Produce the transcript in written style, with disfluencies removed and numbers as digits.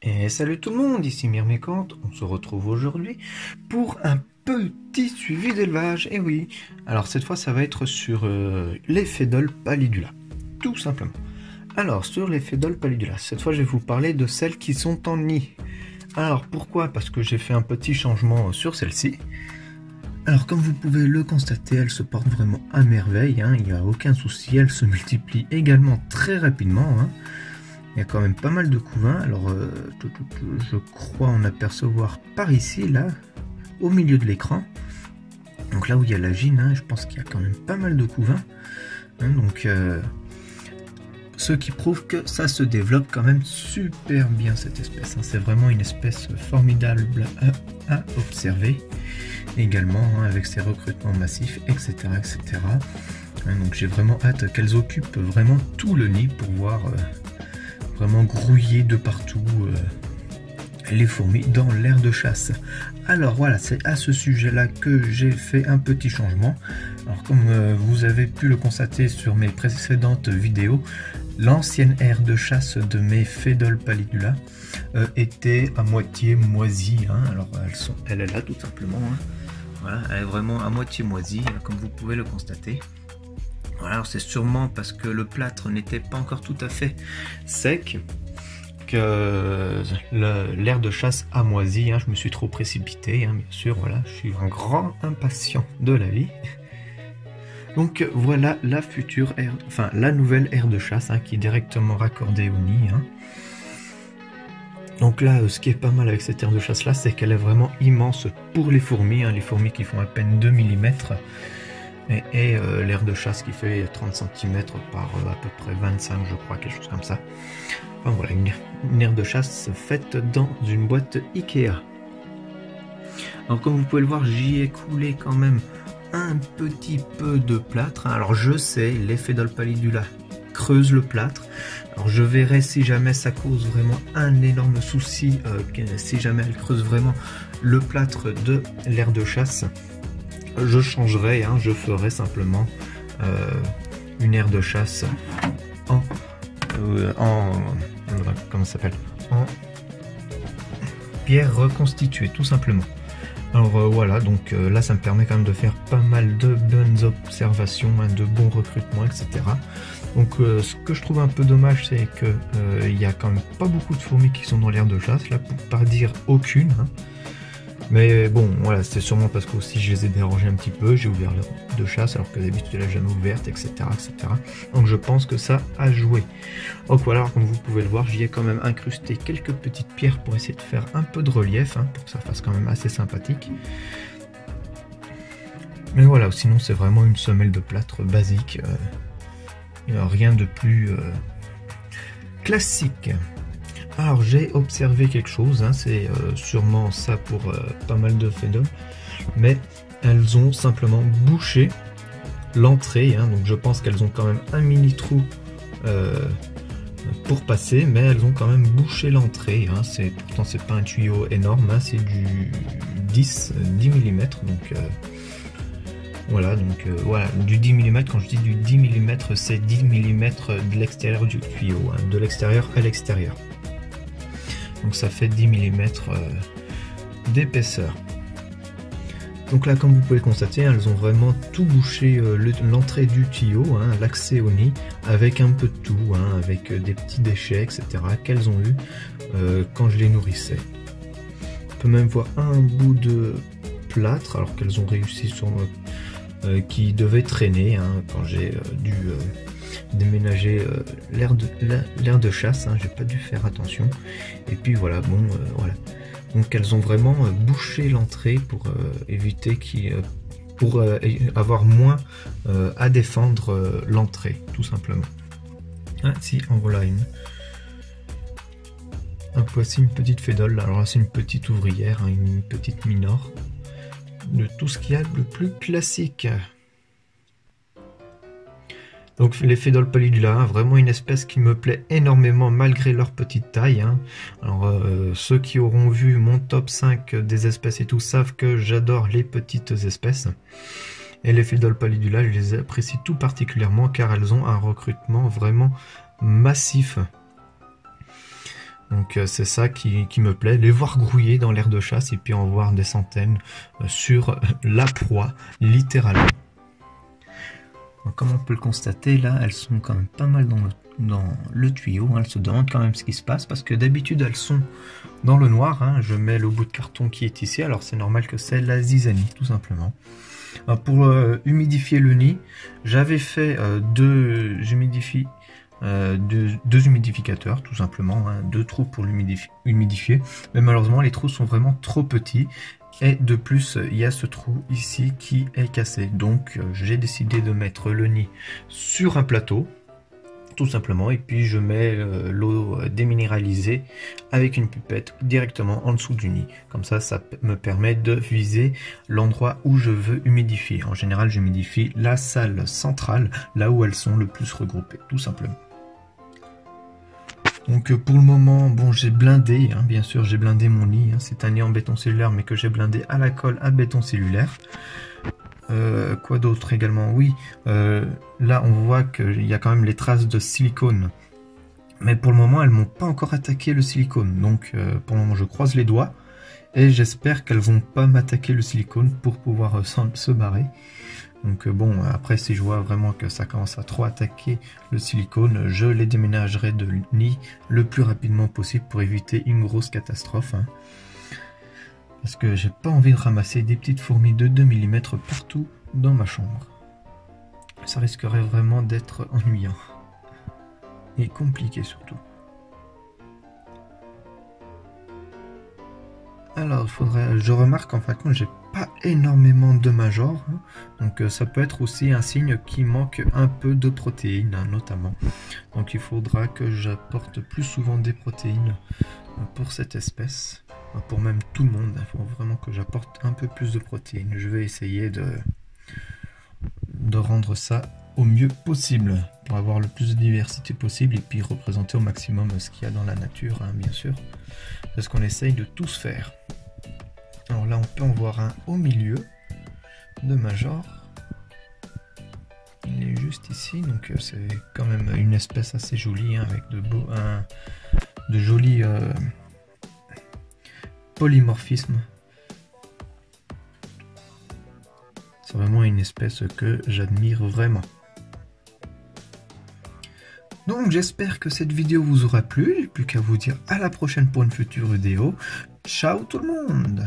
Et salut tout le monde, ici Myrmécante, on se retrouve aujourd'hui pour un petit suivi d'élevage, et oui. Alors cette fois ça va être sur les Phédoles pallidula, tout simplement. Alors sur les Phédoles pallidula, cette fois je vais vous parler de celles qui sont en nid. Alors pourquoi? Parce que j'ai fait un petit changement sur celle-ci. Alors comme vous pouvez le constater, elle se porte vraiment à merveille, hein, il n'y a aucun souci, elle se multiplie également très rapidement, hein. Il y a quand même pas mal de couvains, alors je crois en apercevoir par ici, là, au milieu de l'écran. Donc là où il y a la gine, hein, je pense qu'il y a quand même pas mal de couvains. Hein, donc ce qui prouve que ça se développe quand même super bien cette espèce. Hein. C'est vraiment une espèce formidable à observer également, hein, avec ses recrutements massifs, etc. etc. Hein, donc j'ai vraiment hâte qu'elles occupent vraiment tout le nid pour voir... vraiment grouiller de partout les fourmis dans l'aire de chasse. Alors voilà, c'est à ce sujet là que j'ai fait un petit changement. Alors comme vous avez pu le constater sur mes précédentes vidéos, l'ancienne aire de chasse de mes Phédoles pallidula était à moitié moisie, hein. Alors elle est là tout simplement, hein. Voilà, elle est vraiment à moitié moisie, comme vous pouvez le constater. Alors c'est sûrement parce que le plâtre n'était pas encore tout à fait sec que l'aire de chasse a moisi, hein. Je me suis trop précipité, hein, bien sûr, voilà, je suis un grand impatient de la vie. Donc voilà la future aire, enfin la nouvelle aire de chasse, hein, qui est directement raccordée au nid, hein. Donc là, ce qui est pas mal avec cette aire de chasse là, c'est qu'elle est vraiment immense pour les fourmis, hein, les fourmis qui font à peine 2 mm. Et l'aire de chasse qui fait 30 cm par à peu près 25, je crois, quelque chose comme ça. Enfin voilà, une aire de chasse faite dans une boîte Ikea. Alors comme vous pouvez le voir, j'y ai coulé quand même un petit peu de plâtre. Alors je sais, les Phédoles pallidula creusent le plâtre. Alors je verrai si jamais ça cause vraiment un énorme souci, si jamais elles creusent vraiment le plâtre de l'aire de chasse. Je changerai, hein, je ferai simplement une aire de chasse comment ça s'appelle, en pierre reconstituée, tout simplement. Alors voilà, donc là ça me permet quand même de faire pas mal de bonnes observations, hein, de bons recrutements, etc. Donc ce que je trouve un peu dommage, c'est que il y a quand même pas beaucoup de fourmis qui sont dans l'aire de chasse, là pour pas dire aucune, hein. Mais bon, voilà, c'est sûrement parce que aussi je les ai dérangés un petit peu, j'ai ouvert l'aire de chasse alors que d'habitude elle n'est jamais ouverte, etc., etc. Donc je pense que ça a joué. Donc voilà, comme vous pouvez le voir, j'y ai quand même incrusté quelques petites pierres pour essayer de faire un peu de relief, hein, pour que ça fasse quand même assez sympathique. Mais voilà, sinon c'est vraiment une semelle de plâtre basique, rien de plus classique. Alors j'ai observé quelque chose, hein, c'est sûrement ça pour pas mal de Phédoles, mais elles ont simplement bouché l'entrée, hein, donc je pense qu'elles ont quand même un mini trou pour passer, mais elles ont quand même bouché l'entrée, hein. Pourtant c'est pas un tuyau énorme, hein, c'est du 10 mm, donc voilà, donc voilà, du 10 mm, quand je dis du 10 mm, c'est 10 mm de l'extérieur du tuyau, hein, de l'extérieur à l'extérieur. Donc ça fait 10 mm d'épaisseur. Donc là, comme vous pouvez le constater, elles ont vraiment tout bouché l'entrée du tuyau, hein, l'accès au nid, avec un peu de tout, hein, avec des petits déchets, etc. qu'elles ont eu quand je les nourrissais. On peut même voir un bout de plâtre, alors qu'elles ont réussi sur qui devait traîner, hein, quand j'ai dû déménager l'aire de chasse, hein, j'ai pas dû faire attention. Et puis voilà, bon, voilà. Donc elles ont vraiment bouché l'entrée pour éviter pour avoir moins à défendre l'entrée, tout simplement. Ah si, en voilà une. Donc voici une petite Phédole, alors là c'est une petite ouvrière, hein, une petite minor, de tout ce qu'il y a de plus classique. Donc les Phédoles pallidula, hein, vraiment une espèce qui me plaît énormément malgré leur petite taille, hein. Alors ceux qui auront vu mon top 5 des espèces et tout savent que j'adore les petites espèces. Et les Phédoles pallidula, je les apprécie tout particulièrement car elles ont un recrutement vraiment massif. Donc c'est ça qui me plaît, les voir grouiller dans l'air de chasse et puis en voir des centaines sur la proie, littéralement. Donc, comme on peut le constater, là, elles sont quand même pas mal dans le tuyau. Hein. Elles se demandent quand même ce qui se passe parce que d'habitude elles sont dans le noir. Hein. Je mets le bout de carton qui est ici, alors c'est normal que c'est la zizanie, tout simplement. Alors, pour humidifier le nid, j'avais fait deux humidificateurs, tout simplement, hein, 2 trous pour humidifier, mais malheureusement les trous sont vraiment trop petits, et de plus il y a ce trou ici qui est cassé, donc j'ai décidé de mettre le nid sur un plateau, tout simplement, et puis je mets l'eau déminéralisée avec une pipette directement en dessous du nid. Comme ça me permet de viser l'endroit où je veux humidifier. En général, j'humidifie la salle centrale, là où elles sont le plus regroupées, tout simplement. Donc pour le moment, bon, j'ai blindé, hein, bien sûr, j'ai blindé mon nid. Hein, c'est un nid en béton cellulaire, mais que j'ai blindé à la colle à béton cellulaire. Quoi d'autre également? Oui, là on voit qu'il y a quand même les traces de silicone. Mais pour le moment, elles m'ont pas encore attaqué le silicone. Donc pour le moment, je croise les doigts. Et j'espère qu'elles vont pas m'attaquer le silicone pour pouvoir se barrer. Donc bon, après si je vois vraiment que ça commence à trop attaquer le silicone, je les déménagerai de nid le plus rapidement possible pour éviter une grosse catastrophe. Hein. Parce que j'ai pas envie de ramasser des petites fourmis de 2 mm partout dans ma chambre. Ça risquerait vraiment d'être ennuyant. Et compliqué surtout. Alors, je remarque en fin de compte, j'ai pas énormément de major, hein. Donc ça peut être aussi un signe qu'il manque un peu de protéines, hein, notamment. Donc il faudra que j'apporte plus souvent des protéines pour cette espèce, pour même tout le monde. Il faut vraiment que j'apporte un peu plus de protéines. Je vais essayer de rendre ça au mieux possible pour avoir le plus de diversité possible et puis représenter au maximum ce qu'il y a dans la nature, hein, bien sûr. Parce qu'on essaye de tous faire. Alors là, on peut en voir un au milieu de major. Il est juste ici, donc c'est quand même une espèce assez jolie, hein, avec de jolis polymorphismes. C'est vraiment une espèce que j'admire vraiment. Donc j'espère que cette vidéo vous aura plu, plus qu'à vous dire à la prochaine pour une future vidéo. Ciao tout le monde!